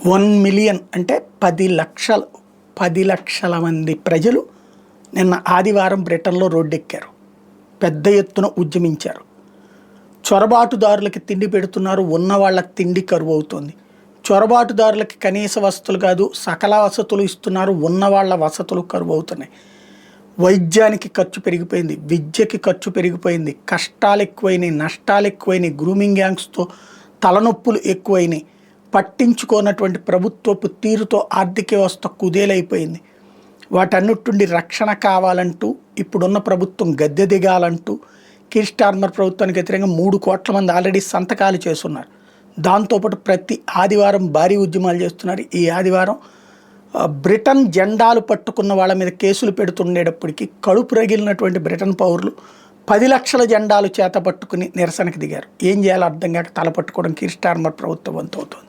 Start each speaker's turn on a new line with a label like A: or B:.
A: 1,000,000 అంటే 10 లక్షల మంది ప్రజలు నిన్న ఆదివారం బ్రిటన్లో రోడ్డెక్కారు. పెద్ద ఎత్తున ఉద్యమించారు. చొరబాటుదారులకి తిండి పెడుతున్నారు, ఉన్న వాళ్ళ తిండి కరువు అవుతుంది. చొరబాటుదారులకి కనీస వసతులు కాదు సకల వసతులు ఇస్తున్నారు, ఉన్న వాళ్ళ వసతులు కరువు అవుతున్నాయి. వైద్యానికి ఖర్చు పెరిగిపోయింది, విద్యకి ఖర్చు పెరిగిపోయింది, కష్టాలు ఎక్కువైనాయి, నష్టాలు ఎక్కువైనాయి, గ్రూమింగ్ గ్యాంగ్స్తో తలనొప్పులు ఎక్కువైనాయి. పట్టించుకోనటువంటి ప్రభుత్వపు తీరుతో ఆర్థిక వ్యవస్థ కుదేలైపోయింది. వాటన్నిటి రక్షణ కావాలంటూ ఇప్పుడున్న ప్రభుత్వం గద్దె దిగాలంటూ కీర్ స్టార్మర్ ప్రభుత్వానికి వ్యతిరేకంగా 3 కోట్ల మంది ఆల్రెడీ సంతకాలు చేస్తున్నారు. దాంతోపాటు ప్రతి ఆదివారం భారీ ఉద్యమాలు చేస్తున్నారు. ఈ ఆదివారం బ్రిటన్ జెండాలు పట్టుకున్న వాళ్ళ మీద కేసులు పెడుతుండేటప్పటికీ కడుపు రగిలినటువంటి బ్రిటన్ పౌరులు 10 లక్షల జెండాలు చేత పట్టుకుని నిరసనకు దిగారు. ఏం చేయాలో అర్థం కాక తలపట్టుకోవడం కీర్ స్టార్మర్ ప్రభుత్వం వంతవుతుంది.